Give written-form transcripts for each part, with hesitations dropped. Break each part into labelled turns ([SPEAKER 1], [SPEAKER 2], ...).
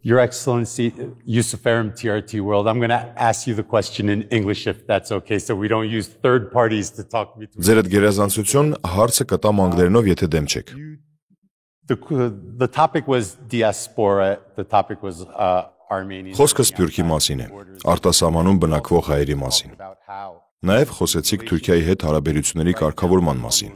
[SPEAKER 1] Your Excellency, Yusuf Aram, TRT World, I'm going to ask you the question in English if that's okay, so we don't use third parties to talk between.
[SPEAKER 2] Ձեր այդ գերազանցություն հարցը կտամ անգլերենով, եթե դեմ չեք։
[SPEAKER 1] The topic was diaspora, the topic was Armenian.
[SPEAKER 2] Խոսքը Սփյուռքի մասին է, արտասահմանում բնակվող հայերի մասին։ Նաև խոսեցիք Թուրքիայի հետ հարաբերությունների կարգավորման մասին։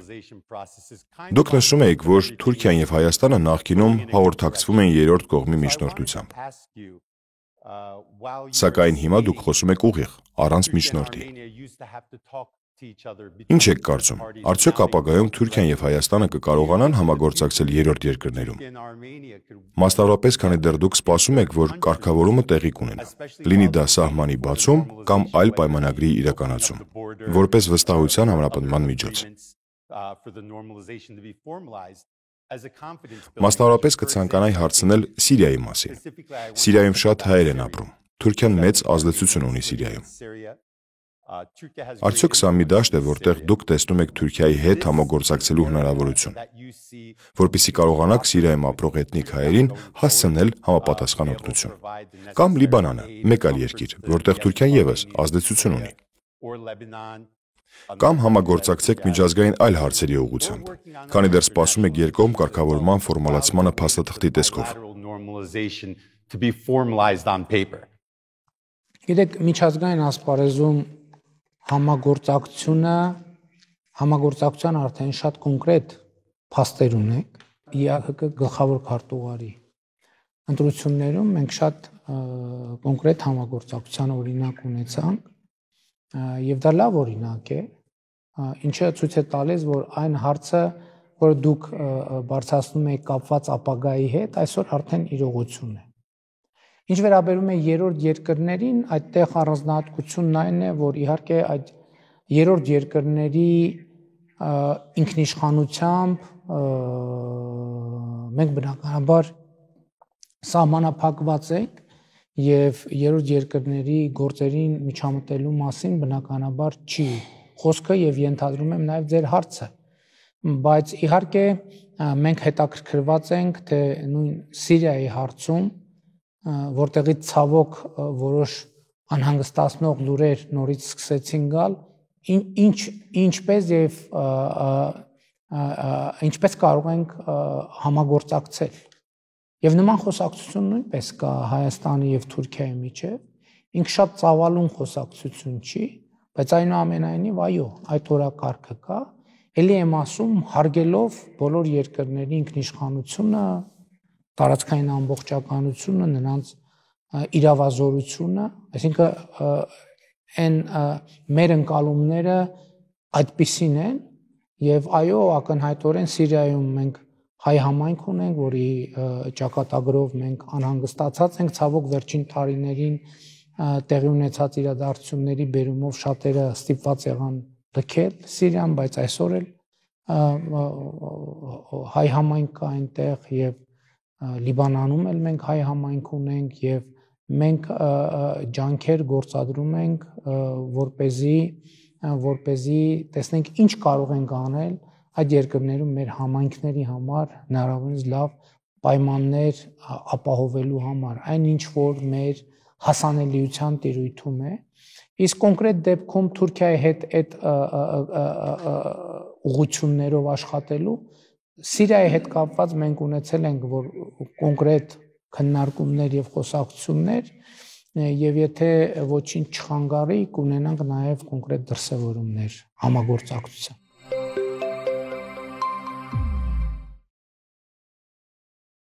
[SPEAKER 2] Դուք նշում եք, որ Թուրքիան եւ Հայաստանը նախկինում հաղորդակցվում են երրորդ կողմի միջնորդությամբ։ Սակայն հիմա դուք խոսում եք ուղիղ, առանց միջնորդի։ Ինչ եք կարծում, արդյոք ապագայում Թուրքիան եւ Հայաստանը կկարողանան համագործակցել երրորդ երկրներում։ Մասնավորապես, քանի դեռ դուք սպասում եք, որ կարգավորումը տեղի կունենա, լինի դա սահմանի բացում կամ այլ պայմանագրի իրականացում, որպես վստահության ամրապնդման միջոց։ Մասնավորապես կցանկանայի հարցնել Սիրիայի մասին։ Սիրիայում շատ հայեր են ապրում։ Թուրքիան մեծ ազդեցություն ունի Սիրիայում։ Արդյոք սա մի դաշտ է, որտեղ դուք տեսնում եք Թուրքիայի հետ համագործակցելու հնարավորություն, որպեսզի կարողանաք Սիրիայում ապրող էթնիկ հայերին հասցնել համապատասխան օգնություն։ Կամ Լիբանանը, մեկ այլ երկիր, որտեղ Թուրքիան ևս ազդեցություն ունի։ Կամ համագործակցեք միջազգային այլ հարցերի ուղղությամբ, քանի դեռ սպասում եք երկկողմ կարգավորման ֆորմալացմանը փաստաթղթի տեսքով։
[SPEAKER 3] Գիտեք, միջազգային ասպարեզում համագործակցության արդեն շատ կոնկրետ փաստեր ունենք։ ԵԱՀԿ գլխավոր քարտուղարի ընտրություններում մենք շատ կոնկրետ համագործակցության օրինակ ունեցանք, եւ դա լավ օրինակ է, ինչը ցույց է տալիս, որ այն հարցը, որ դուք բարձրացնում եք կապված ապագայի հետ, այսօր արդեն իրողություն է։ Ինչ վերաբերում է երրորդ երկրներին, այդտեղ առանձնահատկությունն այն է, որ իհարկե այդ երրորդ երկրների ինքնիշխանությամբ մենք բնականաբար սահմանափակված ենք եւ երրորդ երկրների գործերին միջամտելու մասին բնականաբար չի խոսքը եւ ենթադրում եմ նաեւ ձեր հարցը, բայց իհարկե մենք հետաքրքրված ենք, թե նույն Սիրիայի հարցում որտեղից ցավոք որոշ անհանգստացնող լուրեր նորից սկսեցին գալ, ինչպես կարող ենք համագործակցել։ Եվ նման խոսակցություն նույնպես կա Հայաստանի եւ Թուրքիայի միջեւ, ինքը շատ ծավալուն խոսակցություն չի, բայց այնուամենայնիվ այո, այդ օրակարգը կա, ելի եմ ասում, հարգելով բոլոր երկրների ինքնիշխանությունը, տարածքային ամբողջականությունը, նրանց իրավազորությունը, այսինքն այն մեր ընկալումները այդպիսին են եւ այո, ակնհայտորեն Սիրիայում մենք հայ համայնք ունենք, որի ճակատագրով մենք անհանգստացած ենք, ցավոք վերջին տարիներին տեղի ունեցած իրադարձությունների բերումով շատերը ստիպված եղան լքել Սիրիան, բայց այսօր էլ հայ համայնք կա այնտեղ եւ Լիբանանում էլ մենք հայ համայնք ունենք եւ մենք ջանքեր գործադրում ենք, որպեսզի տեսնենք ինչ կարող ենք անել այդ երկրներում մեր համայնքների համար հնարավորինս լավ պայմաններ ապահովելու համար, այն ինչ որ մեր հասանելիության տիրույթում է, իսկ կոնկրետ դեպքում Թուրքիայի հետ այդ ուղղություններով աշխատելու Սիրիայի հետ կապված մենք ունեցել ենք որ կոնկրետ քննարկումներ եւ խոսակցություններ եւ եթե ոչինչ չխանգարի կունենանք նաեւ կոնկրետ դրսեւորումներ համագործակցության